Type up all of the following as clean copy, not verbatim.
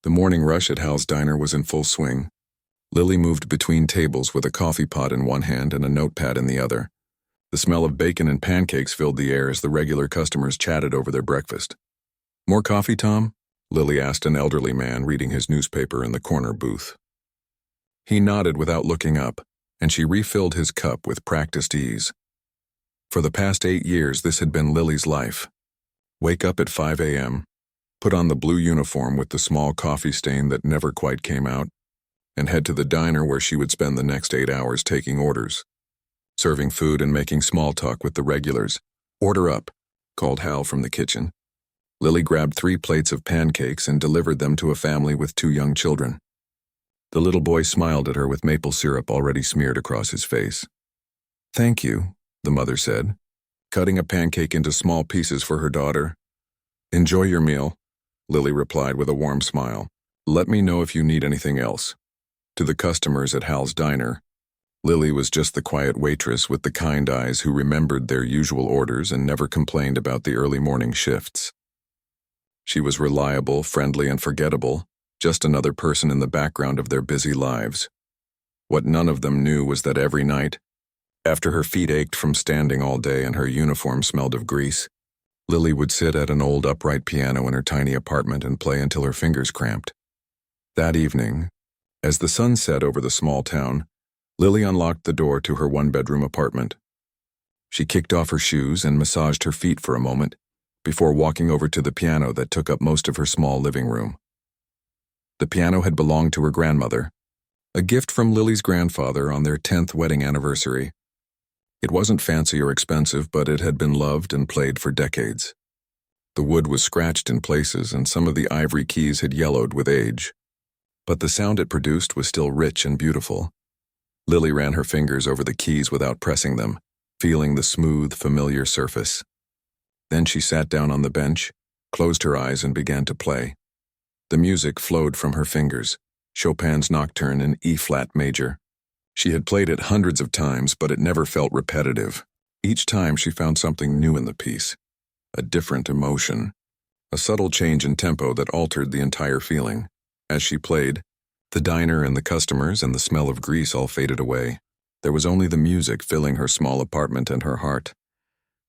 The morning rush at Hal's Diner was in full swing. Lily moved between tables with a coffee pot in one hand and a notepad in the other. The smell of bacon and pancakes filled the air as the regular customers chatted over their breakfast. "More coffee, Tom?" Lily asked an elderly man reading his newspaper in the corner booth. He nodded without looking up, and she refilled his cup with practiced ease. For the past 8 years, this had been Lily's life. Wake up at 5 a.m., put on the blue uniform with the small coffee stain that never quite came out, and head to the diner where she would spend the next 8 hours taking orders, serving food and making small talk with the regulars. "Order up," called Hal from the kitchen. Lily grabbed 3 plates of pancakes and delivered them to a family with 2 young children. The little boy smiled at her with maple syrup already smeared across his face. "Thank you," the mother said, cutting a pancake into small pieces for her daughter. "Enjoy your meal," Lily replied with a warm smile. "Let me know if you need anything else." To the customers at Hal's Diner, Lily was just the quiet waitress with the kind eyes who remembered their usual orders and never complained about the early morning shifts. She was reliable, friendly, and forgettable, just another person in the background of their busy lives. What none of them knew was that every night, after her feet ached from standing all day and her uniform smelled of grease, Lily would sit at an old upright piano in her tiny apartment and play until her fingers cramped. That evening, as the sun set over the small town, Lily unlocked the door to her 1-bedroom apartment. She kicked off her shoes and massaged her feet for a moment before walking over to the piano that took up most of her small living room. The piano had belonged to her grandmother, a gift from Lily's grandfather on their 10th wedding anniversary. It wasn't fancy or expensive, but it had been loved and played for decades. The wood was scratched in places, and some of the ivory keys had yellowed with age. But the sound it produced was still rich and beautiful. Lily ran her fingers over the keys without pressing them, feeling the smooth, familiar surface. Then she sat down on the bench, closed her eyes, and began to play. The music flowed from her fingers, Chopin's Nocturne in E-flat major. She had played it hundreds of times, but it never felt repetitive. Each time she found something new in the piece, a different emotion, a subtle change in tempo that altered the entire feeling. As she played, the diner and the customers and the smell of grease all faded away. There was only the music filling her small apartment and her heart.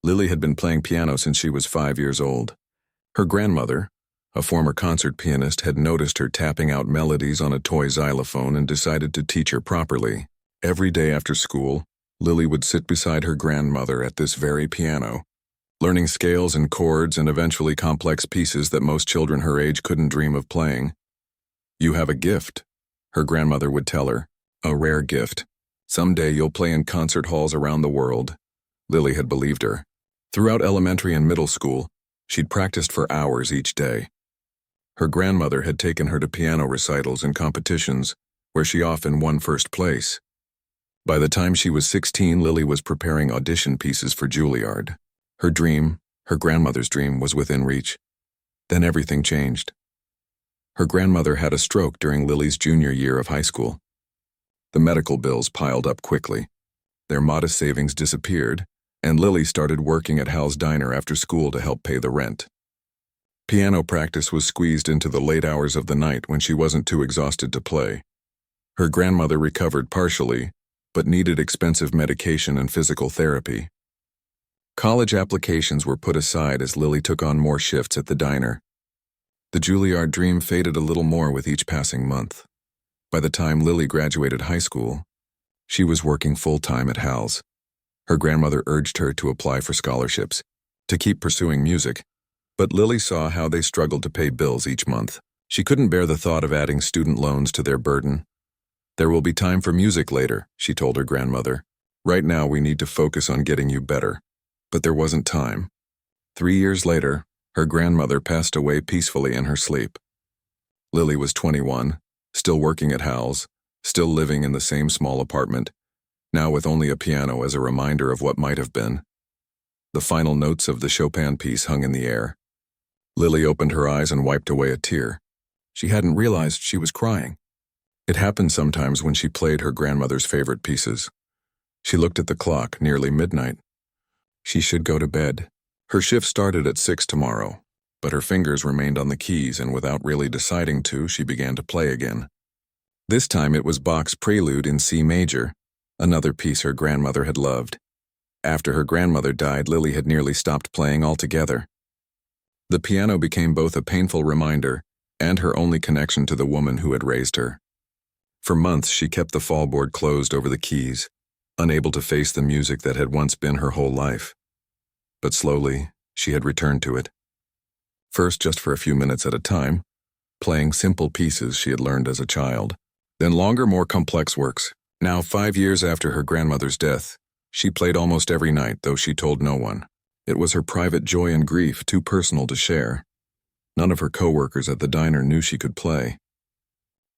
Lily had been playing piano since she was 5 years old. Her grandmother, a former concert pianist, had noticed her tapping out melodies on a toy xylophone and decided to teach her properly. Every day after school, Lily would sit beside her grandmother at this very piano, learning scales and chords and eventually complex pieces that most children her age couldn't dream of playing. "You have a gift," her grandmother would tell her, "a rare gift. Someday you'll play in concert halls around the world." Lily had believed her. Throughout elementary and middle school, she'd practiced for hours each day. Her grandmother had taken her to piano recitals and competitions, where she often won first place. By the time she was 16, Lily was preparing audition pieces for Juilliard. Her dream, her grandmother's dream, was within reach. Then everything changed. Her grandmother had a stroke during Lily's junior year of high school. The medical bills piled up quickly. Their modest savings disappeared, and Lily started working at Hal's Diner after school to help pay the rent. Piano practice was squeezed into the late hours of the night when she wasn't too exhausted to play. Her grandmother recovered partially, but needed expensive medication and physical therapy. College applications were put aside as Lily took on more shifts at the diner. The Juilliard dream faded a little more with each passing month. By the time Lily graduated high school, she was working full-time at Hal's. Her grandmother urged her to apply for scholarships, to keep pursuing music, but Lily saw how they struggled to pay bills each month. She couldn't bear the thought of adding student loans to their burden. "There will be time for music later," she told her grandmother. "Right now we need to focus on getting you better." But there wasn't time. 3 years later, her grandmother passed away peacefully in her sleep. Lily was 21, still working at Hal's, still living in the same small apartment, now with only a piano as a reminder of what might have been. The final notes of the Chopin piece hung in the air. Lily opened her eyes and wiped away a tear. She hadn't realized she was crying. It happened sometimes when she played her grandmother's favorite pieces. She looked at the clock, nearly midnight. She should go to bed. Her shift started at 6 tomorrow. but her fingers remained on the keys, and without really deciding to, she began to play again. This time it was Bach's Prelude in C major, another piece her grandmother had loved. After her grandmother died, Lily had nearly stopped playing altogether. The piano became both a painful reminder and her only connection to the woman who had raised her. For months she kept the fallboard closed over the keys, unable to face the music that had once been her whole life. But slowly, she had returned to it. First just for a few minutes at a time, playing simple pieces she had learned as a child. Then longer, more complex works. Now, 5 years after her grandmother's death, she played almost every night, though she told no one. It was her private joy and grief, too personal to share. None of her co-workers at the diner knew she could play.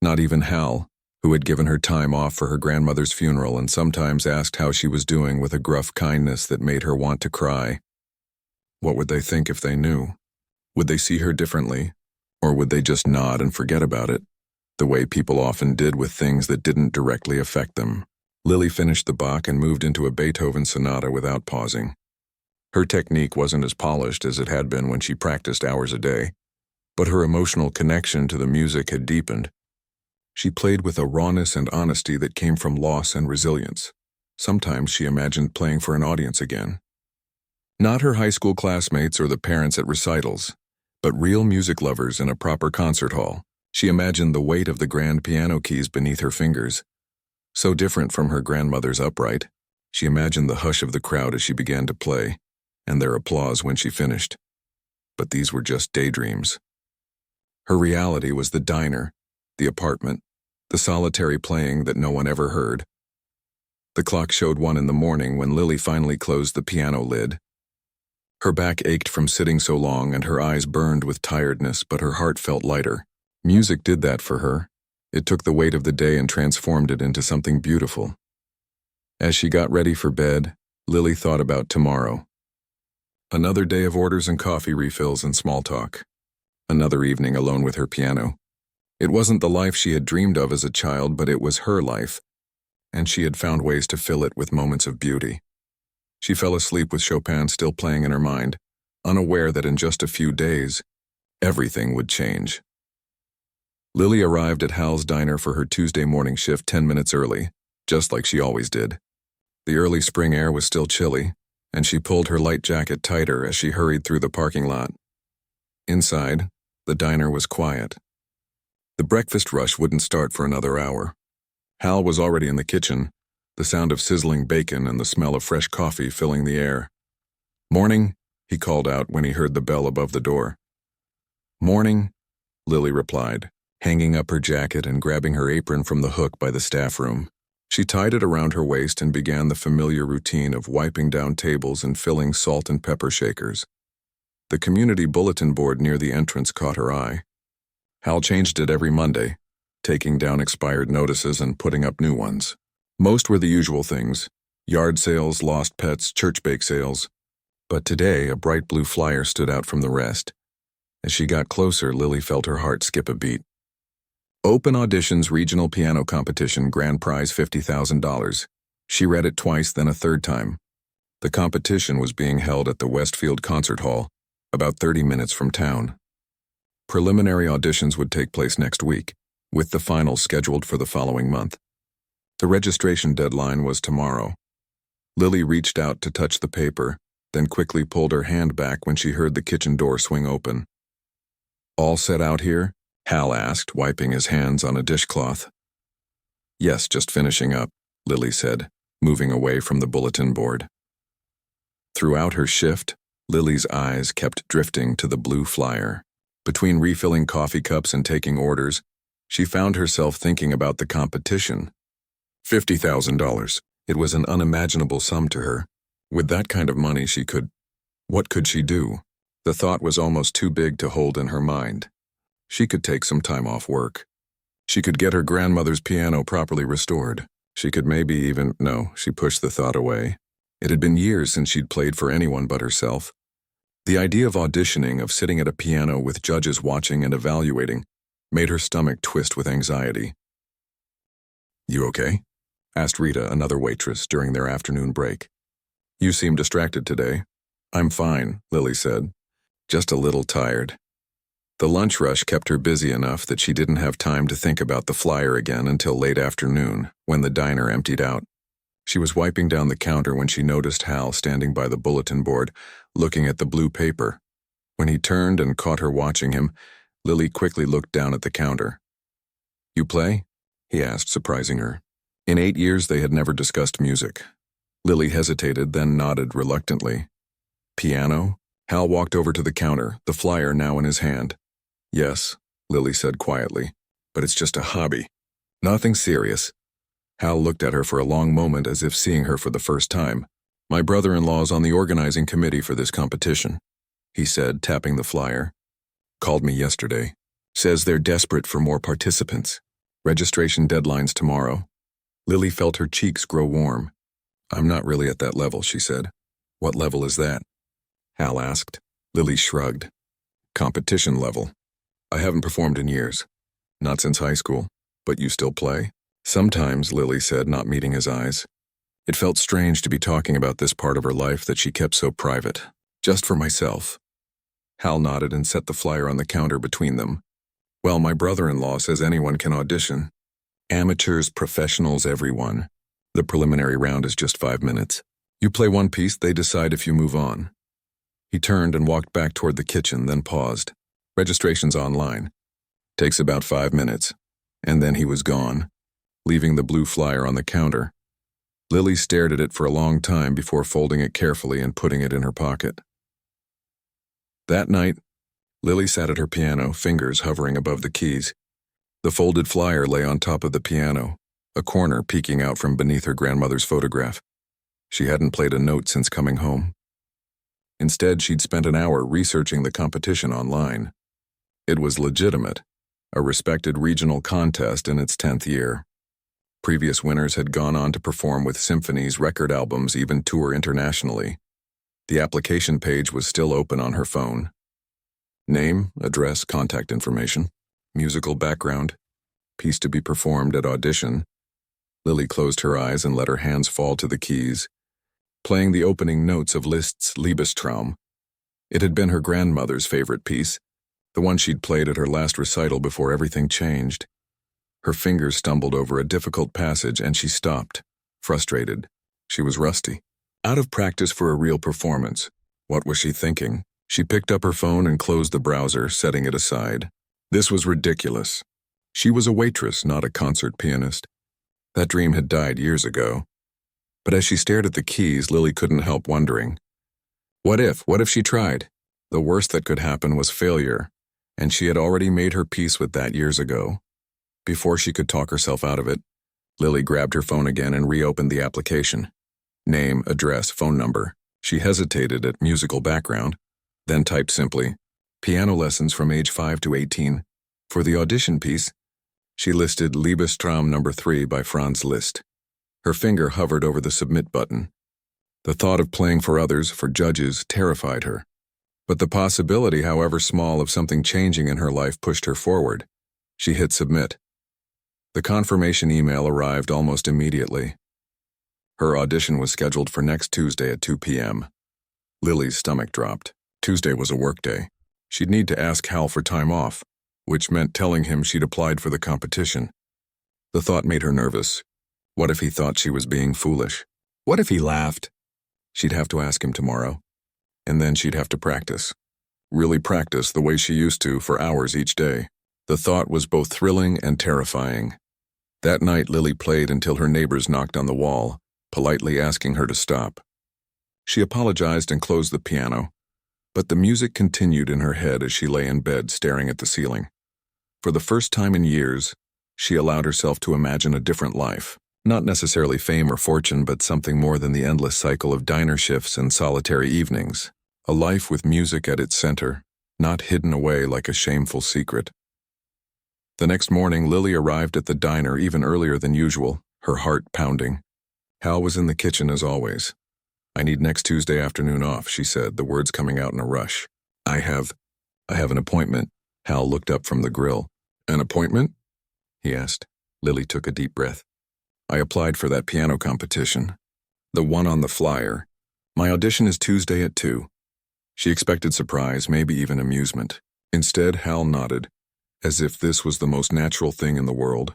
Not even Hal, who had given her time off for her grandmother's funeral and sometimes asked how she was doing with a gruff kindness that made her want to cry. What would they think if they knew? Would they see her differently? Or would they just nod and forget about it, the way people often did with things that didn't directly affect them? Lily finished the Bach and moved into a Beethoven sonata without pausing. Her technique wasn't as polished as it had been when she practiced hours a day, but her emotional connection to the music had deepened. She played with a rawness and honesty that came from loss and resilience. Sometimes she imagined playing for an audience again. Not her high school classmates or the parents at recitals, but real music lovers in a proper concert hall. She imagined the weight of the grand piano keys beneath her fingers. So different from her grandmother's upright, she imagined the hush of the crowd as she began to play, and their applause when she finished. But these were just daydreams. Her reality was the diner, the apartment, the solitary playing that no one ever heard. The clock showed 1 in the morning when Lily finally closed the piano lid. Her back ached from sitting so long and her eyes burned with tiredness, but her heart felt lighter. Music did that for her. It took the weight of the day and transformed it into something beautiful. As she got ready for bed, Lily thought about tomorrow. Another day of orders and coffee refills and small talk. Another evening alone with her piano. It wasn't the life she had dreamed of as a child, but it was her life, and she had found ways to fill it with moments of beauty. She fell asleep with Chopin still playing in her mind, unaware that in just a few days, everything would change. Lily arrived at Hal's diner for her Tuesday morning shift 10 minutes early, just like she always did. The early spring air was still chilly, and she pulled her light jacket tighter as she hurried through the parking lot. Inside, the diner was quiet. The breakfast rush wouldn't start for another hour. Hal was already in the kitchen, the sound of sizzling bacon and the smell of fresh coffee filling the air. "Morning," he called out when he heard the bell above the door. "Morning," Lily replied, hanging up her jacket and grabbing her apron from the hook by the staff room. She tied it around her waist and began the familiar routine of wiping down tables and filling salt and pepper shakers. The community bulletin board near the entrance caught her eye. Hal changed it every Monday, taking down expired notices and putting up new ones. Most were the usual things: yard sales, lost pets, church bake sales. But today, a bright blue flyer stood out from the rest. As she got closer, Lily felt her heart skip a beat. Open Auditions Regional Piano Competition, Grand Prize $50,000. She read it twice, then a third time. The competition was being held at the Westfield Concert Hall, about 30 minutes from town. Preliminary auditions would take place next week, with the finals scheduled for the following month. The registration deadline was tomorrow. Lily reached out to touch the paper, then quickly pulled her hand back when she heard the kitchen door swing open. "All set out here?" Hal asked, wiping his hands on a dishcloth. "Yes, just finishing up," Lily said, moving away from the bulletin board. Throughout her shift, Lily's eyes kept drifting to the blue flyer. Between refilling coffee cups and taking orders, she found herself thinking about the competition. $50,000. It was an unimaginable sum to her. With that kind of money what could she do? The thought was almost too big to hold in her mind. She could take some time off work. She could get her grandmother's piano properly restored. She could she pushed the thought away. It had been years since she'd played for anyone but herself. The idea of auditioning, of sitting at a piano with judges watching and evaluating, made her stomach twist with anxiety. "You okay?" asked Rita, another waitress, during their afternoon break. "You seem distracted today." "I'm fine," Lily said. just a little tired. The lunch rush kept her busy enough that she didn't have time to think about the flyer again until late afternoon, when the diner emptied out. She was wiping down the counter when she noticed Hal standing by the bulletin board, looking at the blue paper. When he turned and caught her watching him, Lily quickly looked down at the counter. "You play?" he asked, surprising her. In 8 years they had never discussed music. Lily hesitated, then nodded reluctantly. "Piano?" Hal walked over to the counter, the flyer now in his hand. "Yes," Lily said quietly, "but it's just a hobby. Nothing serious." Hal looked at her for a long moment as if seeing her for the first time. "My brother-in-law's on the organizing committee for this competition," he said, tapping the flyer. "Called me yesterday. Says they're desperate for more participants. Registration deadline's tomorrow." Lily felt her cheeks grow warm. "I'm not really at that level," she said. "What level is that?" Hal asked. Lily shrugged. "Competition level. I haven't performed in years. Not since high school. But you still play?" "Sometimes," Lily said, not meeting his eyes. It felt strange to be talking about this part of her life that she kept so private. "Just for myself." Hal nodded and set the flyer on the counter between them. "Well, my brother-in-law says anyone can audition. Amateurs, professionals, everyone. The preliminary round is just 5 minutes. You play one piece, they decide if you move on." He turned and walked back toward the kitchen, then paused. "Registration's online. Takes about 5 minutes." And then he was gone, leaving the blue flyer on the counter. Lily stared at it for a long time before folding it carefully and putting it in her pocket. That night, Lily sat at her piano, fingers hovering above the keys. The folded flyer lay on top of the piano, a corner peeking out from beneath her grandmother's photograph. She hadn't played a note since coming home. Instead, she'd spent an hour researching the competition online. It was legitimate, a respected regional contest in its 10th year. Previous winners had gone on to perform with symphonies, record albums, even tour internationally. The application page was still open on her phone. Name, address, contact information, musical background, piece to be performed at audition. Lily closed her eyes and let her hands fall to the keys, playing the opening notes of Liszt's Liebestraum. It had been her grandmother's favorite piece, the one she'd played at her last recital before everything changed. Her fingers stumbled over a difficult passage and she stopped, frustrated. She was rusty. Out of practice for a real performance. What was she thinking? She picked up her phone and closed the browser, setting it aside. This was ridiculous. She was a waitress, not a concert pianist. That dream had died years ago. But as she stared at the keys, Lily couldn't help wondering. What if she tried? The worst that could happen was failure, and she had already made her peace with that years ago. Before she could talk herself out of it, Lily grabbed her phone again and reopened the application. Name, address, phone number. She hesitated at musical background, then typed simply, piano lessons from age 5 to 18. For the audition piece, she listed Liebestraum No. 3 by Franz Liszt. Her finger hovered over the submit button. The thought of playing for others, for judges, terrified her. But the possibility, however small, of something changing in her life pushed her forward. She hit submit. The confirmation email arrived almost immediately. Her audition was scheduled for next Tuesday at 2 p.m. Lily's stomach dropped. Tuesday was a workday. She'd need to ask Hal for time off, which meant telling him she'd applied for the competition. The thought made her nervous. What if he thought she was being foolish? What if he laughed? She'd have to ask him tomorrow, and then she'd have to practice. Really practice the way she used to for hours each day. The thought was both thrilling and terrifying. That night, Lily played until her neighbors knocked on the wall, politely asking her to stop. She apologized and closed the piano, but the music continued in her head as she lay in bed staring at the ceiling. For the first time in years, she allowed herself to imagine a different life. Not necessarily fame or fortune, but something more than the endless cycle of diner shifts and solitary evenings. A life with music at its center, not hidden away like a shameful secret. The next morning, Lily arrived at the diner even earlier than usual, her heart pounding. Hal was in the kitchen as always. "I need next Tuesday afternoon off," she said, the words coming out in a rush. I have an appointment." Hal looked up from the grill. "An appointment?" he asked. Lily took a deep breath. "I applied for that piano competition. The one on the flyer. My audition is Tuesday at 2. She expected surprise, maybe even amusement. Instead, Hal nodded, as if this was the most natural thing in the world.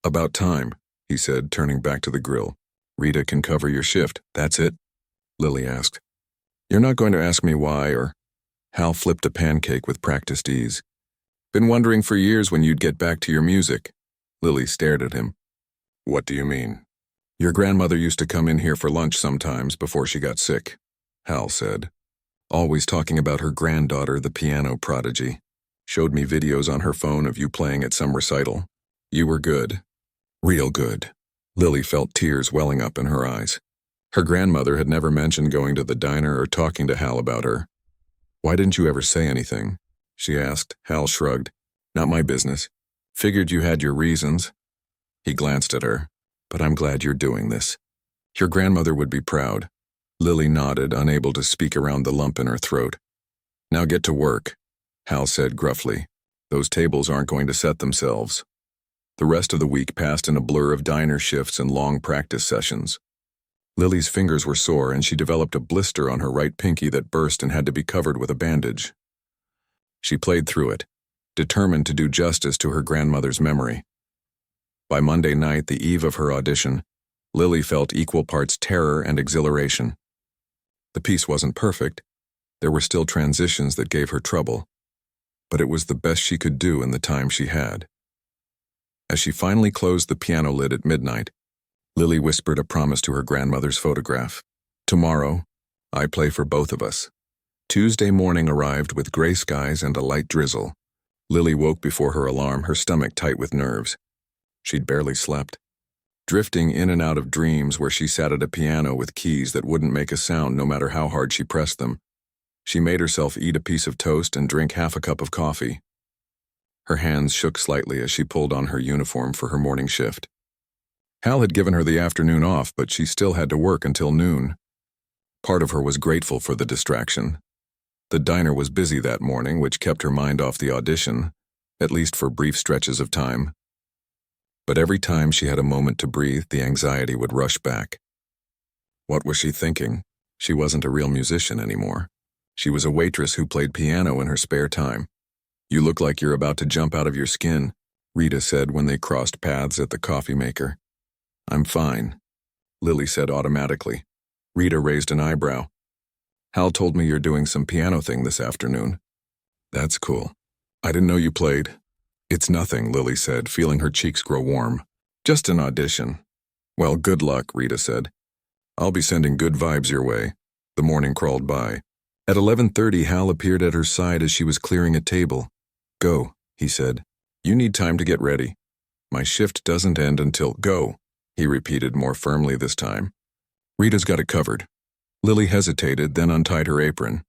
"About time," he said, turning back to the grill. "Rita can cover your shift, that's it?" Lily asked. "You're not going to ask me why, or—" Hal flipped a pancake with practiced ease. "Been wondering for years when you'd get back to your music." Lily stared at him. "What do you mean?" "Your grandmother used to come in here for lunch sometimes before she got sick," Hal said. "Always talking about her granddaughter, the piano prodigy. Showed me videos on her phone of you playing at some recital. You were good. Real good." Lily felt tears welling up in her eyes. Her grandmother had never mentioned going to the diner or talking to Hal about her. "Why didn't you ever say anything?" she asked. Hal shrugged. "Not my business. Figured you had your reasons." He glanced at her. "But I'm glad you're doing this. Your grandmother would be proud." Lily nodded, unable to speak around the lump in her throat. "Now get to work," Hal said gruffly. "Those tables aren't going to set themselves." The rest of the week passed in a blur of diner shifts and long practice sessions. Lily's fingers were sore, and she developed a blister on her right pinky that burst and had to be covered with a bandage. She played through it, determined to do justice to her grandmother's memory. By Monday night, the eve of her audition, Lily felt equal parts terror and exhilaration. The piece wasn't perfect. There were still transitions that gave her trouble, but it was the best she could do in the time she had. As she finally closed the piano lid at midnight, Lily whispered a promise to her grandmother's photograph. "Tomorrow, I play for both of us." Tuesday morning arrived with gray skies and a light drizzle. Lily woke before her alarm, her stomach tight with nerves. She'd barely slept, drifting in and out of dreams where she sat at a piano with keys that wouldn't make a sound no matter how hard she pressed them. She made herself eat a piece of toast and drink half a cup of coffee. Her hands shook slightly as she pulled on her uniform for her morning shift. Hal had given her the afternoon off, but she still had to work until noon. Part of her was grateful for the distraction. The diner was busy that morning, which kept her mind off the audition, at least for brief stretches of time. But every time she had a moment to breathe, the anxiety would rush back. What was she thinking? She wasn't a real musician anymore. She was a waitress who played piano in her spare time. "You look like you're about to jump out of your skin," Rita said when they crossed paths at the coffee maker. "I'm fine," Lily said automatically. Rita raised an eyebrow. "Hal told me you're doing some piano thing this afternoon." "That's cool. I didn't know you played." "It's nothing," Lily said, feeling her cheeks grow warm. "Just an audition." "Well, good luck," Rita said. "I'll be sending good vibes your way." The morning crawled by. At 11:30, Hal appeared at her side as she was clearing a table. "Go," he said. "You need time to get ready. My shift doesn't end until—" "Go," he repeated more firmly this time. "Rita's got it covered." Lily hesitated, then untied her apron.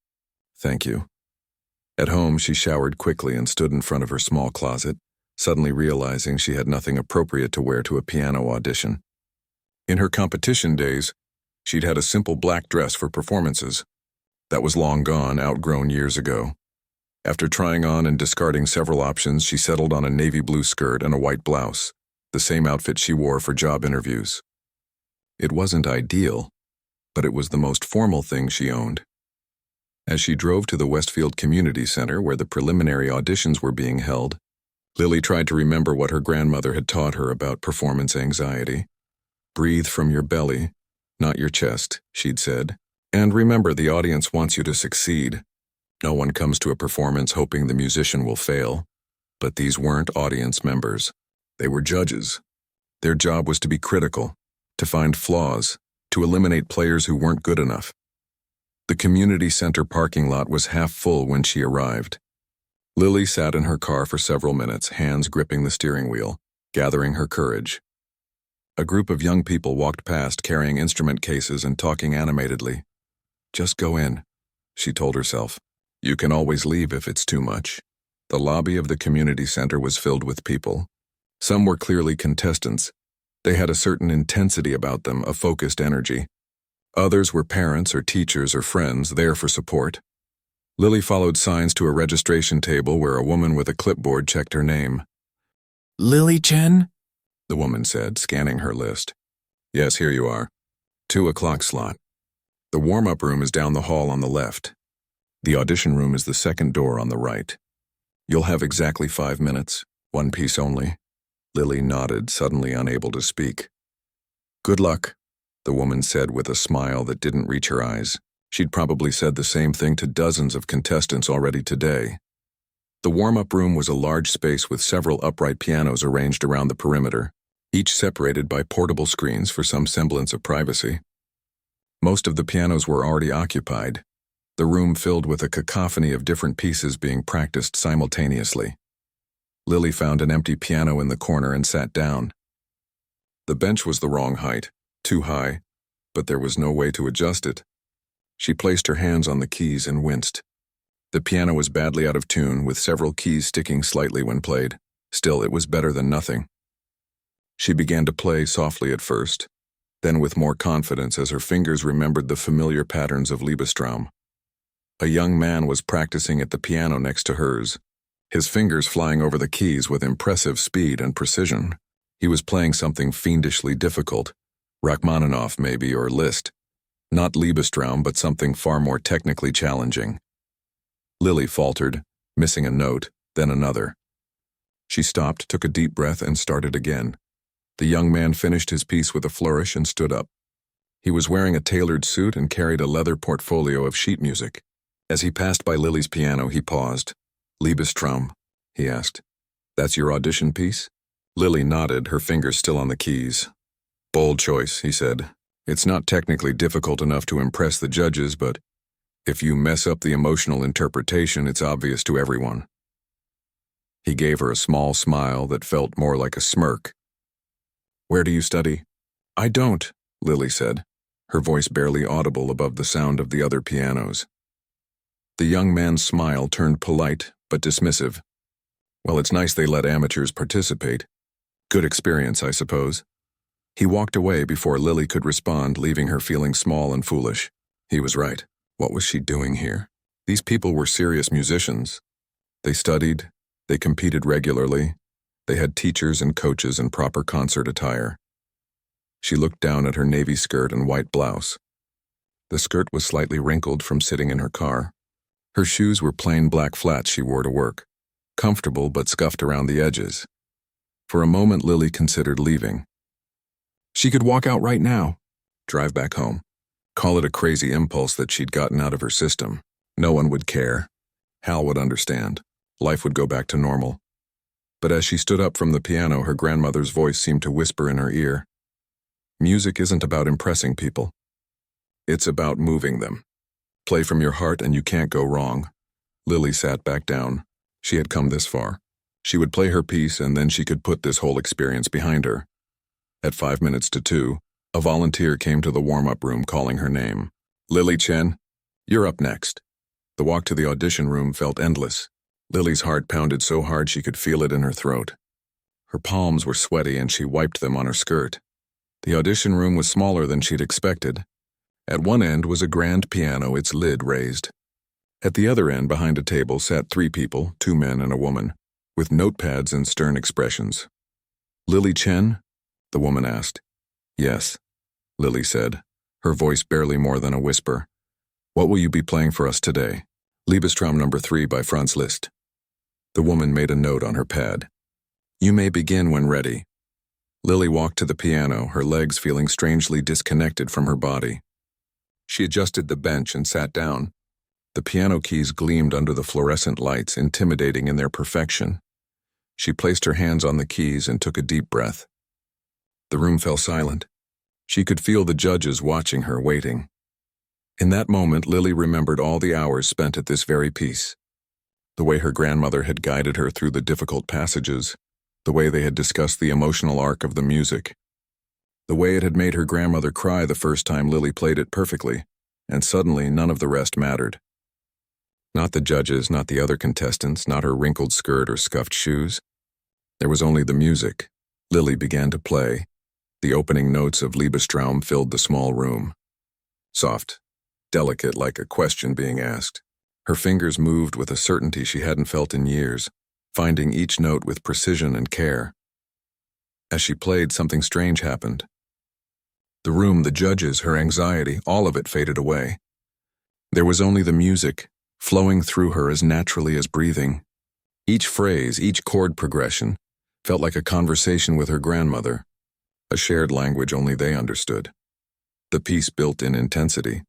"Thank you." At home, she showered quickly and stood in front of her small closet, suddenly realizing she had nothing appropriate to wear to a piano audition. In her competition days, she'd had a simple black dress for performances. That was long gone, outgrown years ago. After trying on and discarding several options, she settled on a navy blue skirt and a white blouse, the same outfit she wore for job interviews. It wasn't ideal, but it was the most formal thing she owned. As she drove to the Westfield Community Center where the preliminary auditions were being held, Lily tried to remember what her grandmother had taught her about performance anxiety. "Breathe from your belly, not your chest," she'd said. "And remember, the audience wants you to succeed. No one comes to a performance hoping the musician will fail." But these weren't audience members. They were judges. Their job was to be critical, to find flaws, to eliminate players who weren't good enough. The community center parking lot was half full when she arrived. Lily sat in her car for several minutes, hands gripping the steering wheel, gathering her courage. A group of young people walked past carrying instrument cases and talking animatedly. "Just go in," she told herself. "You can always leave if it's too much." The lobby of the community center was filled with people. Some were clearly contestants. They had a certain intensity about them, a focused energy. Others were parents or teachers or friends there for support. Lily followed signs to a registration table where a woman with a clipboard checked her name. "Lily Chen?" the woman said, scanning her list. "Yes, here you are. 2 o'clock slot. The warm-up room is down the hall on the left." The audition room is the second door on the right. You'll have exactly 5 minutes, one piece only. Lily nodded, suddenly unable to speak. Good luck, the woman said with a smile that didn't reach her eyes. She'd probably said the same thing to dozens of contestants already today. The warm-up room was a large space with several upright pianos arranged around the perimeter, each separated by portable screens for some semblance of privacy. Most of the pianos were already occupied, the room filled with a cacophony of different pieces being practiced simultaneously. Lily found an empty piano in the corner and sat down. The bench was the wrong height, too high, but there was no way to adjust it. She placed her hands on the keys and winced. The piano was badly out of tune, with several keys sticking slightly when played. Still, it was better than nothing. She began to play softly at first, then with more confidence as her fingers remembered the familiar patterns of Liebestraum. A young man was practicing at the piano next to hers, his fingers flying over the keys with impressive speed and precision. He was playing something fiendishly difficult, Rachmaninoff maybe, or Liszt. Not Liebestraum, but something far more technically challenging. Lily faltered, missing a note, then another. She stopped, took a deep breath, and started again. The young man finished his piece with a flourish and stood up. He was wearing a tailored suit and carried a leather portfolio of sheet music. As he passed by Lily's piano, he paused. Liebestraum, he asked. That's your audition piece? Lily nodded, her fingers still on the keys. Bold choice, he said. It's not technically difficult enough to impress the judges, but if you mess up the emotional interpretation, it's obvious to everyone. He gave her a small smile that felt more like a smirk. Where do you study? I don't, Lily said, her voice barely audible above the sound of the other pianos. The young man's smile turned polite but dismissive. Well, it's nice they let amateurs participate. Good experience, I suppose. He walked away before Lily could respond, leaving her feeling small and foolish. He was right. What was she doing here? These people were serious musicians. They studied, they competed regularly, they had teachers and coaches and proper concert attire. She looked down at her navy skirt and white blouse. The skirt was slightly wrinkled from sitting in her car. Her shoes were plain black flats she wore to work, comfortable but scuffed around the edges. For a moment, Lily considered leaving. She could walk out right now, drive back home, call it a crazy impulse that she'd gotten out of her system. No one would care. Hal would understand. Life would go back to normal. But as she stood up from the piano, her grandmother's voice seemed to whisper in her ear. Music isn't about impressing people. It's about moving them. Play from your heart and you can't go wrong. Lily sat back down. She had come this far. She would play her piece and then she could put this whole experience behind her. At 5 minutes to 2, a volunteer came to the warm-up room calling her name. Lily Chen, you're up next. The walk to the audition room felt endless. Lily's heart pounded so hard she could feel it in her throat. Her palms were sweaty and she wiped them on her skirt. The audition room was smaller than she'd expected. At one end was a grand piano, its lid raised. At the other end, behind a table, sat 3 people, 2 men and a woman, with notepads and stern expressions. Lily Chen? The woman asked. Yes, Lily said, her voice barely more than a whisper. What will you be playing for us today? Liebestraum No. 3 by Franz Liszt. The woman made a note on her pad. You may begin when ready. Lily walked to the piano, her legs feeling strangely disconnected from her body. She adjusted the bench and sat down. The piano keys gleamed under the fluorescent lights, intimidating in their perfection. She placed her hands on the keys and took a deep breath. The room fell silent. She could feel the judges watching her, waiting. In that moment, Lily remembered all the hours spent at this very piece. The way her grandmother had guided her through the difficult passages, the way they had discussed the emotional arc of the music, the way it had made her grandmother cry the first time Lily played it perfectly, and suddenly none of the rest mattered. Not the judges, not the other contestants, not her wrinkled skirt or scuffed shoes. There was only the music. Lily began to play. The opening notes of Liebestraum filled the small room. Soft, delicate, like a question being asked. Her fingers moved with a certainty she hadn't felt in years, finding each note with precision and care. As she played, something strange happened. The room, the judges, her anxiety, all of it faded away. There was only the music, flowing through her as naturally as breathing. Each phrase, each chord progression, felt like a conversation with her grandmother, a shared language only they understood. The piece built in intensity,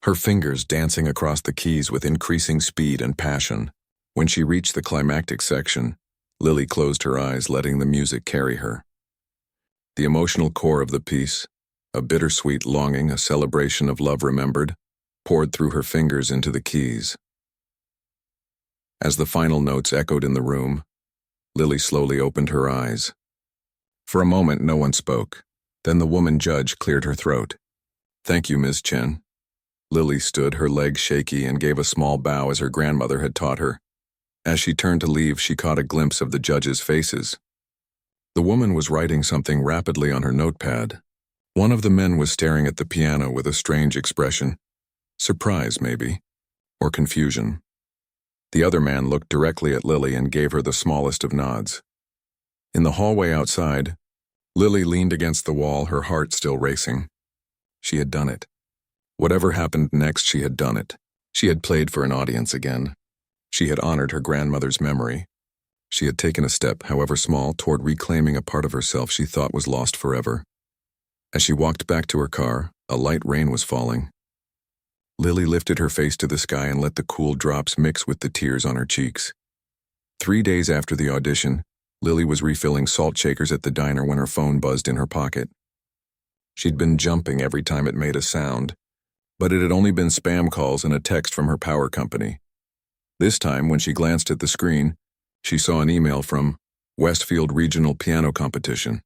her fingers dancing across the keys with increasing speed and passion. When she reached the climactic section, Lily closed her eyes, letting the music carry her. The emotional core of the piece, a bittersweet longing, a celebration of love remembered, poured through her fingers into the keys. As the final notes echoed in the room, Lily slowly opened her eyes. For a moment, no one spoke. Then the woman judge cleared her throat. "Thank you, Ms. Chen." Lily stood, her legs shaky, and gave a small bow as her grandmother had taught her. As she turned to leave, she caught a glimpse of the judges' faces. The woman was writing something rapidly on her notepad. One of the men was staring at the piano with a strange expression. Surprise, maybe, or confusion. The other man looked directly at Lily and gave her the smallest of nods. In the hallway outside, Lily leaned against the wall, her heart still racing. She had done it. Whatever happened next, she had done it. She had played for an audience again. She had honored her grandmother's memory. She had taken a step, however small, toward reclaiming a part of herself she thought was lost forever. As she walked back to her car, a light rain was falling. Lily lifted her face to the sky and let the cool drops mix with the tears on her cheeks. 3 days after the audition, Lily was refilling salt shakers at the diner when her phone buzzed in her pocket. She'd been jumping every time it made a sound, but it had only been spam calls and a text from her power company. This time, when she glanced at the screen, she saw an email from Westfield Regional Piano Competition.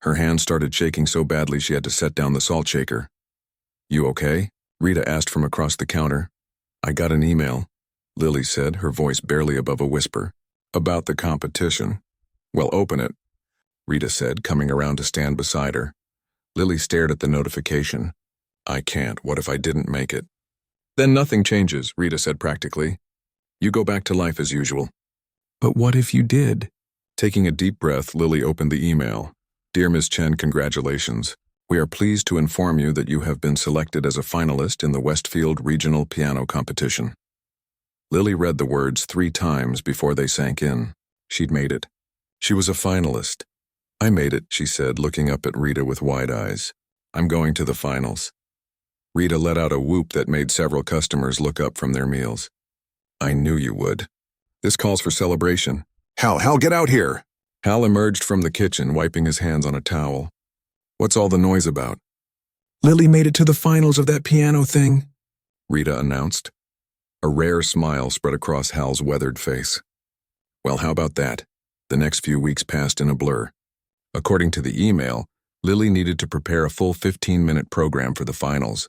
Her hand started shaking so badly she had to set down the salt shaker. "You okay?" Rita asked from across the counter. "I got an email," Lily said, her voice barely above a whisper. "About the competition." "Well, open it," Rita said, coming around to stand beside her. Lily stared at the notification. "I can't. What if I didn't make it?" "Then nothing changes," Rita said practically. "You go back to life as usual." But what if you did? Taking a deep breath, Lily opened the email. "Dear Ms. Chen, congratulations. We are pleased to inform you that you have been selected as a finalist in the Westfield Regional Piano Competition." Lily read the words 3 times before they sank in. She'd made it. She was a finalist. "I made it," she said, looking up at Rita with wide eyes. "I'm going to the finals." Rita let out a whoop that made several customers look up from their meals. "I knew you would. This calls for celebration." Hal, get out here!" Hal emerged from the kitchen, wiping his hands on a towel. "What's all the noise about?" Lily made it to the finals of that piano thing, Rita announced. A rare smile spread across Hal's weathered face. "Well, how about that?" The next few weeks passed in a blur. According to the email, Lily needed to prepare a full 15-minute program for the finals.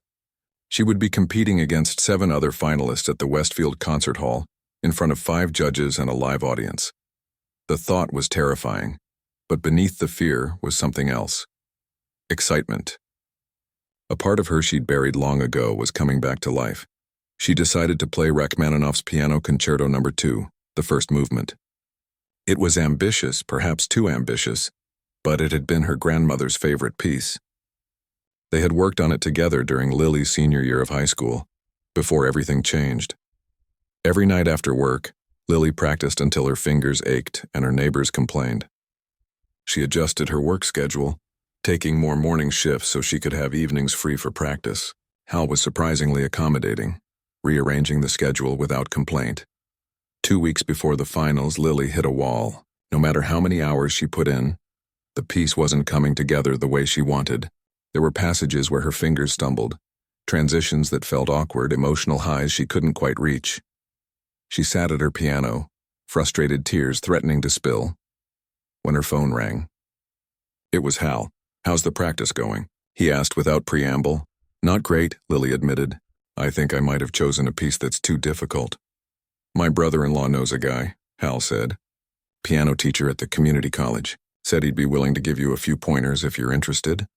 She would be competing against 7 other finalists at the Westfield Concert Hall, in front of 5 judges and a live audience. The thought was terrifying, but beneath the fear was something else. Excitement. A part of her she'd buried long ago was coming back to life. She decided to play Rachmaninoff's Piano Concerto No. 2, the first movement. It was ambitious, perhaps too ambitious, but it had been her grandmother's favorite piece. They had worked on it together during Lily's senior year of high school, before everything changed. Every night after work, Lily practiced until her fingers ached and her neighbors complained. She adjusted her work schedule, taking more morning shifts so she could have evenings free for practice. Hal was surprisingly accommodating, rearranging the schedule without complaint. 2 weeks before the finals, Lily hit a wall. No matter how many hours she put in, the piece wasn't coming together the way she wanted. There were passages where her fingers stumbled, transitions that felt awkward, emotional highs she couldn't quite reach. She sat at her piano, frustrated tears threatening to spill, when her phone rang. It was Hal. "How's the practice going?" he asked without preamble. "Not great," Lily admitted. "I think I might have chosen a piece that's too difficult." "My brother-in-law knows a guy," Hal said. "Piano teacher at the community college. Said he'd be willing to give you a few pointers if you're interested."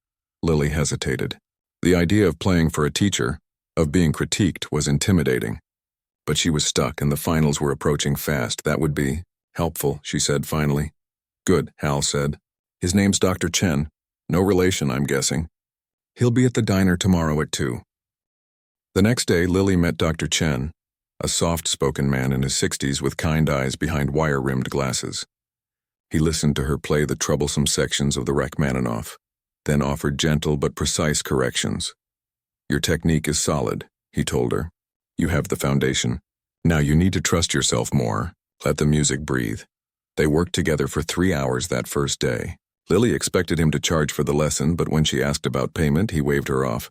Lily hesitated. The idea of playing for a teacher, of being critiqued, was intimidating. But she was stuck and the finals were approaching fast. "That would be helpful," she said finally. "Good," Hal said. "His name's Dr. Chen. No relation, I'm guessing. He'll be at the diner tomorrow at 2. The next day, Lily met Dr. Chen. a soft-spoken man in his 60s with kind eyes behind wire-rimmed glasses. He listened to her play the troublesome sections of the Rachmaninoff, then offered gentle but precise corrections. "Your technique is solid," he told her. "You have the foundation. Now you need to trust yourself more. Let the music breathe." They worked together for 3 hours that first day. Lily expected him to charge for the lesson, but when she asked about payment, he waved her off.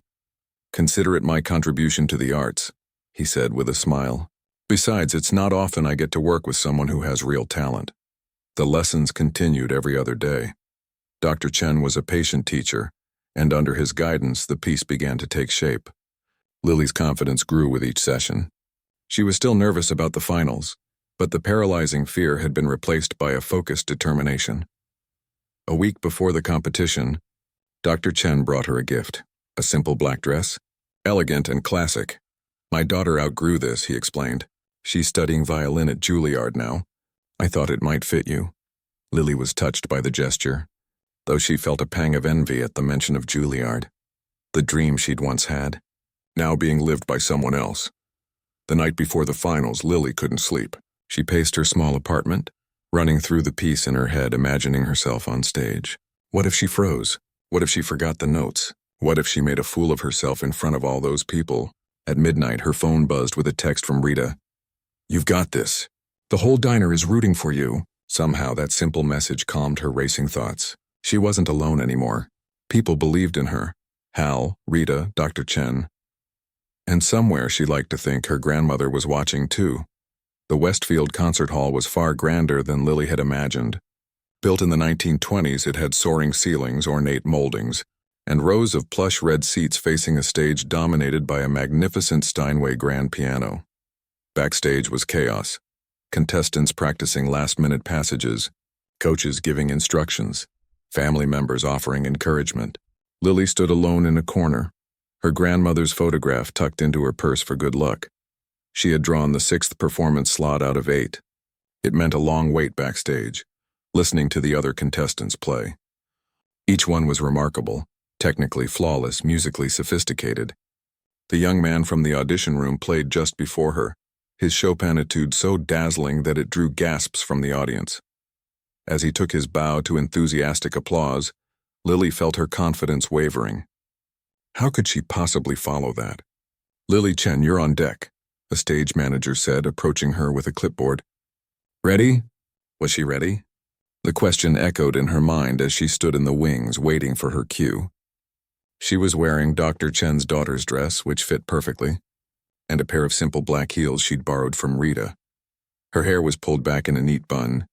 "Consider it my contribution to the arts," he said with a smile. "Besides, it's not often I get to work with someone who has real talent." The lessons continued every other day. Dr. Chen was a patient teacher, and under his guidance, the piece began to take shape. Lily's confidence grew with each session. She was still nervous about the finals, but the paralyzing fear had been replaced by a focused determination. A week before the competition, Dr. Chen brought her a gift, a simple black dress, elegant and classic. "My daughter outgrew this," he explained. "She's studying violin at Juilliard now. I thought it might fit you." Lily was touched by the gesture, though she felt a pang of envy at the mention of Juilliard, the dream she'd once had, now being lived by someone else. The night before the finals, Lily couldn't sleep. She paced her small apartment, running through the piece in her head, imagining herself on stage. What if she froze? What if she forgot the notes? What if she made a fool of herself in front of all those people? At midnight, her phone buzzed with a text from Rita. "You've got this. The whole diner is rooting for you." Somehow, that simple message calmed her racing thoughts. She wasn't alone anymore. People believed in her. Hal, Rita, Dr. Chen. And somewhere she liked to think her grandmother was watching too. The Westfield Concert Hall was far grander than Lily had imagined. Built in the 1920s, it had soaring ceilings, ornate moldings, and rows of plush red seats facing a stage dominated by a magnificent Steinway grand piano. Backstage was chaos. Contestants practicing last-minute passages, coaches giving instructions, family members offering encouragement. Lily stood alone in a corner, her grandmother's photograph tucked into her purse for good luck. She had drawn the 6th performance slot out of 8. It meant a long wait backstage, listening to the other contestants play. Each one was remarkable, technically flawless, musically sophisticated. The young man from the audition room played just before her, his Chopinitude so dazzling that it drew gasps from the audience. As he took his bow to enthusiastic applause, Lily felt her confidence wavering. How could she possibly follow that? "Lily Chen, you're on deck," a stage manager said, approaching her with a clipboard. "Ready?" Was she ready? The question echoed in her mind as she stood in the wings waiting for her cue. She was wearing Dr. Chen's daughter's dress, which fit perfectly, and a pair of simple black heels she'd borrowed from Rita. Her hair was pulled back in a neat bun,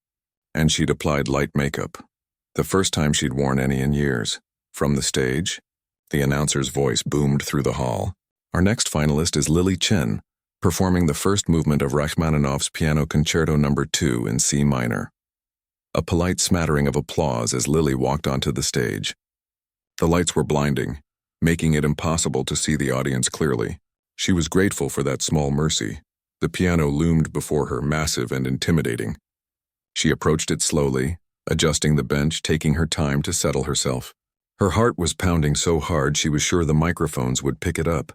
and she'd applied light makeup, the first time she'd worn any in years. From the stage, the announcer's voice boomed through the hall. "Our next finalist is Lily Chen, performing the first movement of Rachmaninoff's Piano Concerto No. 2 in C minor." A polite smattering of applause as Lily walked onto the stage. The lights were blinding, making it impossible to see the audience clearly. She was grateful for that small mercy. The piano loomed before her, massive and intimidating. She approached it slowly, adjusting the bench, taking her time to settle herself. Her heart was pounding so hard she was sure the microphones would pick it up.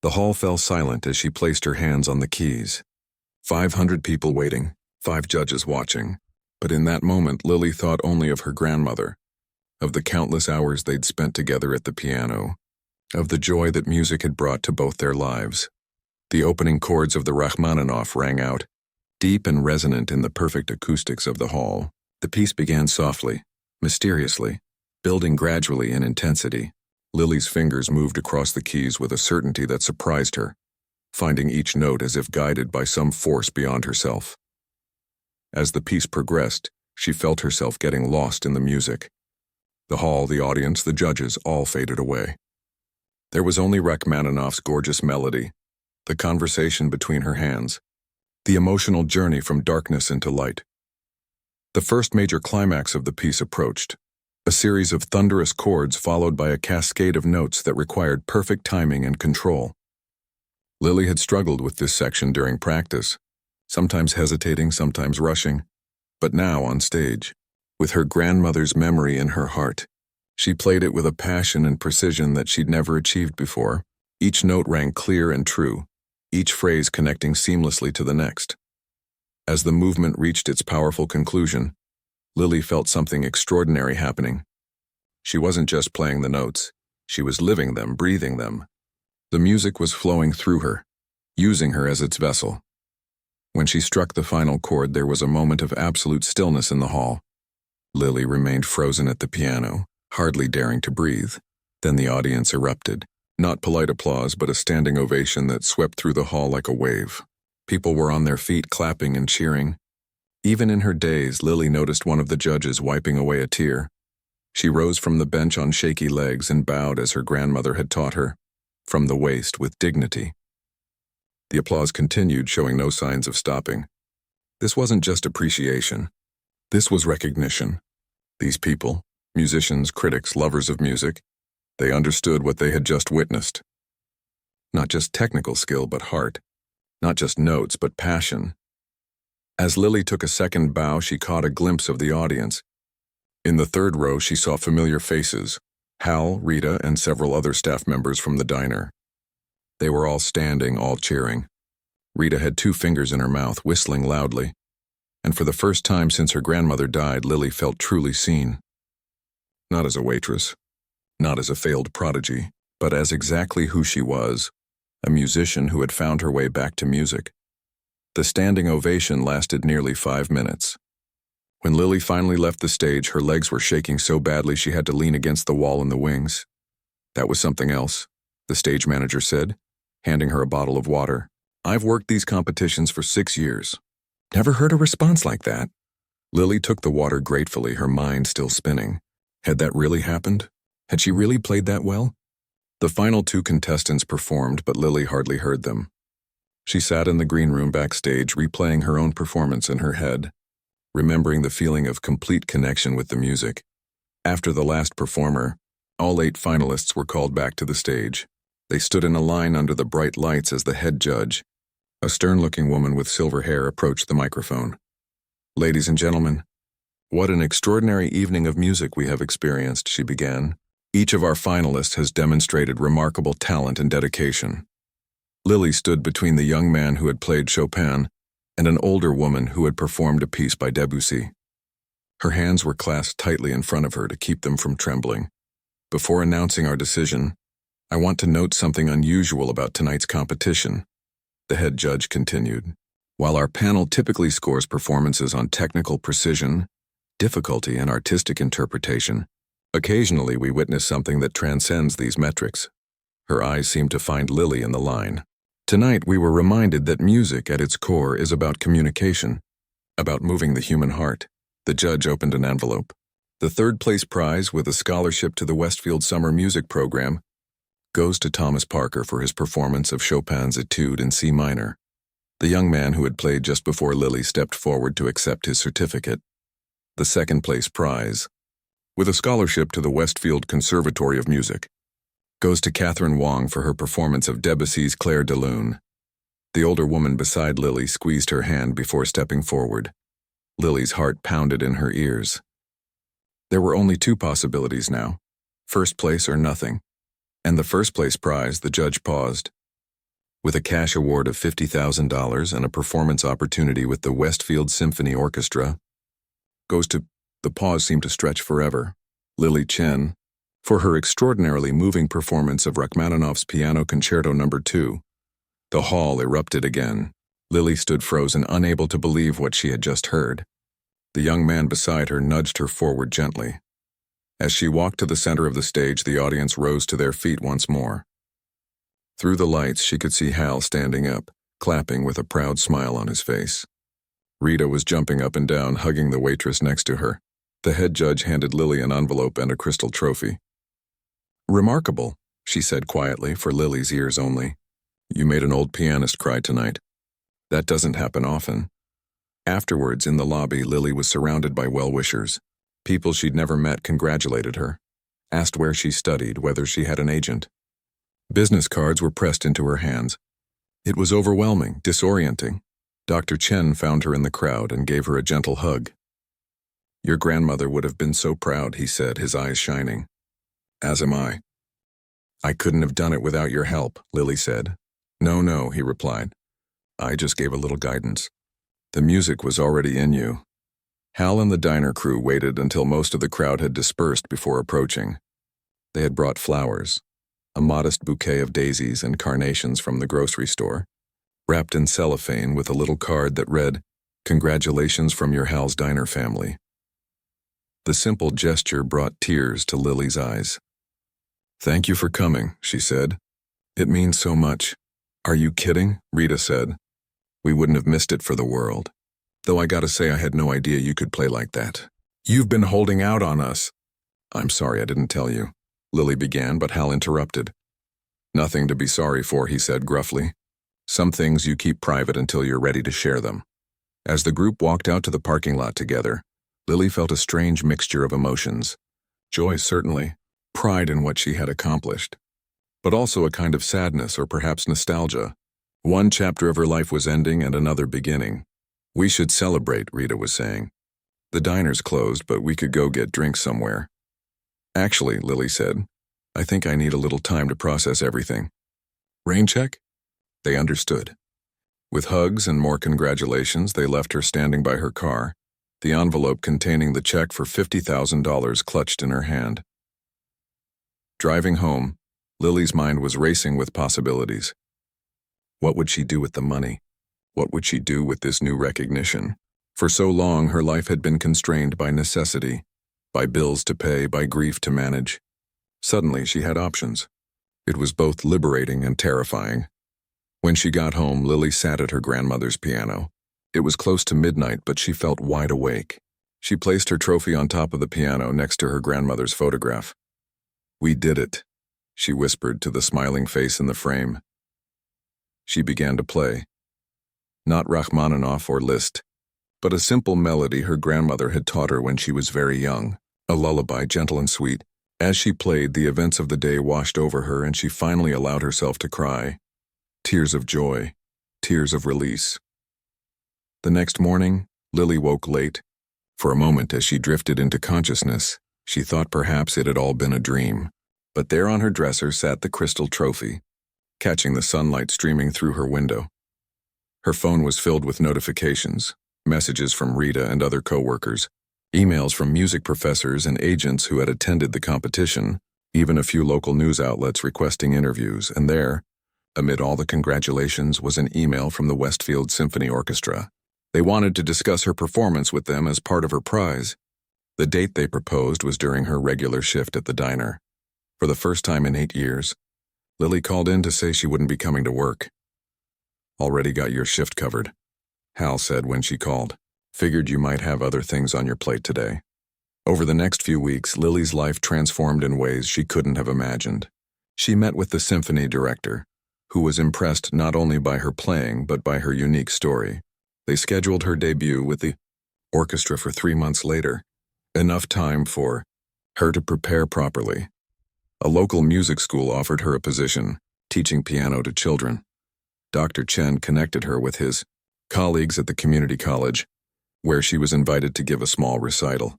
The hall fell silent as she placed her hands on the keys. 500 people waiting, 5 judges watching. But in that moment, Lily thought only of her grandmother, of the countless hours they'd spent together at the piano, of the joy that music had brought to both their lives. The opening chords of the Rachmaninoff rang out, deep and resonant in the perfect acoustics of the hall. The piece began softly, mysteriously, building gradually in intensity. Lily's fingers moved across the keys with a certainty that surprised her, finding each note as if guided by some force beyond herself. As the piece progressed, she felt herself getting lost in the music. The hall, the audience, the judges all faded away. There was only Rachmaninoff's gorgeous melody, the conversation between her hands, the emotional journey from darkness into light. The first major climax of the piece approached, a series of thunderous chords followed by a cascade of notes that required perfect timing and control. Lily had struggled with this section during practice, sometimes hesitating, sometimes rushing, but now on stage, with her grandmother's memory in her heart, she played it with a passion and precision that she'd never achieved before. Each note rang clear and true, each phrase connecting seamlessly to the next. As the movement reached its powerful conclusion, Lily felt something extraordinary happening. She wasn't just playing the notes, she was living them, breathing them. The music was flowing through her, using her as its vessel. When she struck the final chord, there was a moment of absolute stillness in the hall. Lily remained frozen at the piano, hardly daring to breathe. Then the audience erupted. Not polite applause, but a standing ovation that swept through the hall like a wave. People were on their feet, clapping and cheering. Even in her daze, Lily noticed one of the judges wiping away a tear. She rose from the bench on shaky legs and bowed as her grandmother had taught her, from the waist with dignity. The applause continued, showing no signs of stopping. This wasn't just appreciation. This was recognition. These people, musicians, critics, lovers of music, they understood what they had just witnessed. Not just technical skill, but heart. Not just notes, but passion. As Lily took a second bow, she caught a glimpse of the audience. In the third row, she saw familiar faces: Hal, Rita, and several other staff members from the diner. They were all standing, all cheering. Rita had 2 fingers in her mouth, whistling loudly. And for the first time since her grandmother died, Lily felt truly seen. Not as a waitress, not as a failed prodigy, but as exactly who she was, a musician who had found her way back to music. The standing ovation lasted nearly 5 minutes. When Lily finally left the stage, her legs were shaking so badly she had to lean against the wall in the wings. That was something else, the stage manager said, handing her a bottle of water. I've worked these competitions for 6 years. Never heard a response like that. Lily took the water gratefully, her mind still spinning. Had that really happened? Had she really played that well? The final 2 contestants performed, but Lily hardly heard them. She sat in the green room backstage, replaying her own performance in her head, remembering the feeling of complete connection with the music. After the last performer, all 8 finalists were called back to the stage. They stood in a line under the bright lights as the head judge, a stern-looking woman with silver hair, approached the microphone. Ladies and gentlemen, what an extraordinary evening of music we have experienced, she began. Each of our finalists has demonstrated remarkable talent and dedication. Lily stood between the young man who had played Chopin and an older woman who had performed a piece by Debussy. Her hands were clasped tightly in front of her to keep them from trembling. Before announcing our decision, I want to note something unusual about tonight's competition, the head judge continued. While our panel typically scores performances on technical precision, difficulty, and artistic interpretation, occasionally we witness something that transcends these metrics. Her eyes seemed to find Lily in the line. Tonight we were reminded that music at its core is about communication, about moving the human heart. The judge opened an envelope. The 3rd place prize, with a scholarship to the Westfield Summer Music Program, goes to Thomas Parker for his performance of Chopin's Etude in C minor. The young man who had played just before Lily stepped forward to accept his certificate. The 2nd place prize, with a scholarship to the Westfield Conservatory of Music, goes to Catherine Wong for her performance of Debussy's Clair de Lune. The older woman beside Lily squeezed her hand before stepping forward. Lily's heart pounded in her ears. There were only 2 possibilities now, 1st place or nothing. And the 1st place prize, the judge paused. With a cash award of $50,000 and a performance opportunity with the Westfield Symphony Orchestra, goes to, the pause seemed to stretch forever, Lily Chen, for her extraordinarily moving performance of Rachmaninoff's Piano Concerto No. 2. The hall erupted again. Lily stood frozen, unable to believe what she had just heard. The young man beside her nudged her forward gently. As she walked to the center of the stage, the audience rose to their feet once more. Through the lights, she could see Hal standing up, clapping with a proud smile on his face. Rita was jumping up and down, hugging the waitress next to her. The head judge handed Lily an envelope and a crystal trophy. Remarkable, she said quietly, for Lily's ears only. You made an old pianist cry tonight. That doesn't happen often. Afterwards, in the lobby, Lily was surrounded by well-wishers. People she'd never met congratulated her, asked where she studied, whether she had an agent. Business cards were pressed into her hands. It was overwhelming, disorienting. Dr. Chen found her in the crowd and gave her a gentle hug. Your grandmother would have been so proud, he said, his eyes shining. As am I. I couldn't have done it without your help, Lily said. No, he replied. I just gave a little guidance. The music was already in you. Hal and the diner crew waited until most of the crowd had dispersed before approaching. They had brought flowers, a modest bouquet of daisies and carnations from the grocery store, wrapped in cellophane with a little card that read, "Congratulations from your Hal's Diner family." The simple gesture brought tears to Lily's eyes. "Thank you for coming," she said. "It means so much." "Are you kidding?" Rita said. "We wouldn't have missed it for the world. Though I gotta say I had no idea you could play like that. You've been holding out on us." "I'm sorry I didn't tell you," Lily began, but Hal interrupted. "Nothing to be sorry for," he said gruffly. "Some things you keep private until you're ready to share them." As the group walked out to the parking lot together, Lily felt a strange mixture of emotions. Joy, certainly, pride in what she had accomplished, but also a kind of sadness or perhaps nostalgia. One chapter of her life was ending and another beginning. "We should celebrate," Rita was saying. "The diner's closed, but we could go get drinks somewhere." "Actually," Lily said, "I think I need a little time to process everything." "Rain check?" They understood. With hugs and more congratulations, they left her standing by her car, the envelope containing the check for $50,000 clutched in her hand. Driving home, Lily's mind was racing with possibilities. What would she do with the money? What would she do with this new recognition? For so long, her life had been constrained by necessity, by bills to pay, by grief to manage. Suddenly, she had options. It was both liberating and terrifying. When she got home, Lily sat at her grandmother's piano. It was close to midnight, but she felt wide awake. She placed her trophy on top of the piano next to her grandmother's photograph. "We did it," she whispered to the smiling face in the frame. She began to play. Not Rachmaninoff or Liszt, but a simple melody her grandmother had taught her when she was very young, a lullaby gentle and sweet. As she played, the events of the day washed over her and she finally allowed herself to cry. Tears of joy, tears of release. The next morning, Lily woke late. For a moment, as she drifted into consciousness, she thought perhaps it had all been a dream. But there on her dresser sat the crystal trophy, catching the sunlight streaming through her window. Her phone was filled with notifications, messages from Rita and other coworkers, emails from music professors and agents who had attended the competition, even a few local news outlets requesting interviews, and there, amid all the congratulations, was an email from the Westfield Symphony Orchestra. They wanted to discuss her performance with them as part of her prize. The date they proposed was during her regular shift at the diner. For the first time in 8 years, Lily called in to say she wouldn't be coming to work. "Already got your shift covered," Hal said when she called. "Figured you might have other things on your plate today." Over the next few weeks, Lily's life transformed in ways she couldn't have imagined. She met with the symphony director, who was impressed not only by her playing but by her unique story. They scheduled her debut with the orchestra for 3 months later, enough time for her to prepare properly. A local music school offered her a position, teaching piano to children. Dr. Chen connected her with his colleagues at the community college, where she was invited to give a small recital.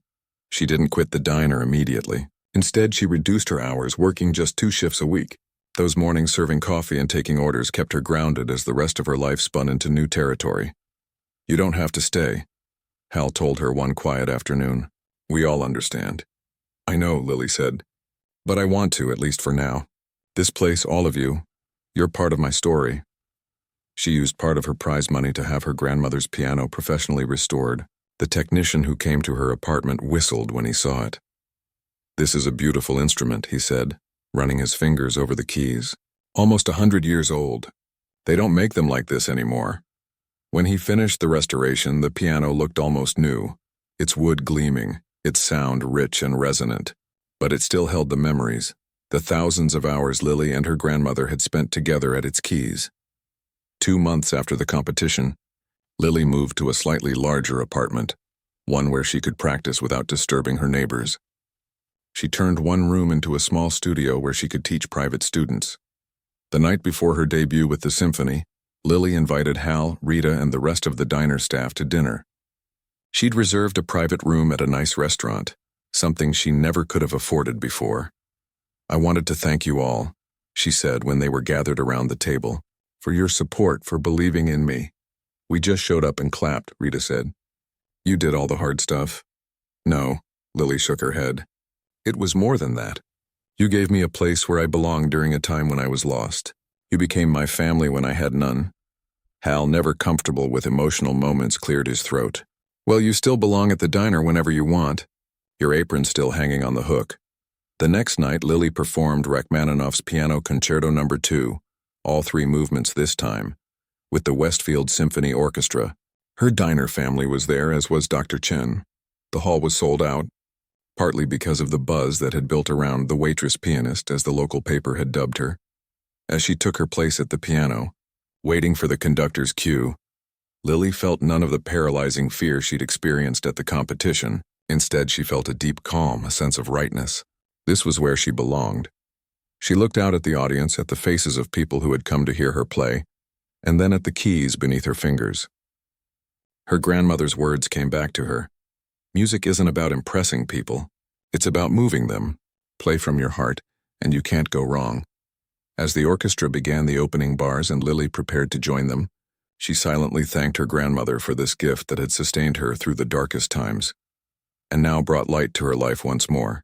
She didn't quit the diner immediately. Instead, she reduced her hours, working just 2 shifts a week. Those mornings serving coffee and taking orders kept her grounded as the rest of her life spun into new territory. "You don't have to stay," Hal told her one quiet afternoon. "We all understand." "I know," Lily said, "but I want to, at least for now. This place, all of you, you're part of my story." She used part of her prize money to have her grandmother's piano professionally restored. The technician who came to her apartment whistled when he saw it. "This is a beautiful instrument," he said, running his fingers over the keys. "Almost 100 years old. They don't make them like this anymore." When he finished the restoration, the piano looked almost new, its wood gleaming, its sound rich and resonant. But it still held the memories, the thousands of hours Lily and her grandmother had spent together at its keys. 2 months after the competition, Lily moved to a slightly larger apartment, one where she could practice without disturbing her neighbors. She turned one room into a small studio where she could teach private students. The night before her debut with the symphony, Lily invited Hal, Rita, and the rest of the diner staff to dinner. She'd reserved a private room at a nice restaurant, something she never could have afforded before. "I wanted to thank you all," she said when they were gathered around the table. For your support, for believing in me. We just showed up and clapped, Rita said. You did all the hard stuff. No, Lily shook her head. It was more than that. You gave me a place where I belonged during a time when I was lost. You became my family when I had none. Hal, never comfortable with emotional moments, cleared his throat. Well, you still belong at the diner whenever you want. Your apron's still hanging on the hook. The next night, Lily performed Rachmaninoff's Piano Concerto No. 2, all 3 movements this time, with the Westfield Symphony Orchestra. Her diner family was there, as was Dr. Chen. The hall was sold out, partly because of the buzz that had built around the Waitress pianist, as the local paper had dubbed her. As she took her place at the piano, waiting for the conductor's cue, Lily felt none of the paralyzing fear she'd experienced at the competition. Instead, she felt a deep calm, a sense of rightness. This was where she belonged. She looked out at the audience, at the faces of people who had come to hear her play, and then at the keys beneath her fingers. Her grandmother's words came back to her. Music isn't about impressing people. It's about moving them. Play from your heart, and you can't go wrong. As the orchestra began the opening bars and Lily prepared to join them, she silently thanked her grandmother for this gift that had sustained her through the darkest times, and now brought light to her life once more.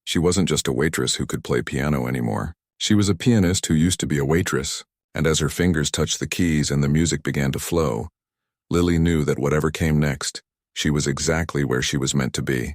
She wasn't just a waitress who could play piano anymore. She was a pianist who used to be a waitress, and as her fingers touched the keys and the music began to flow, Lily knew that whatever came next, she was exactly where she was meant to be.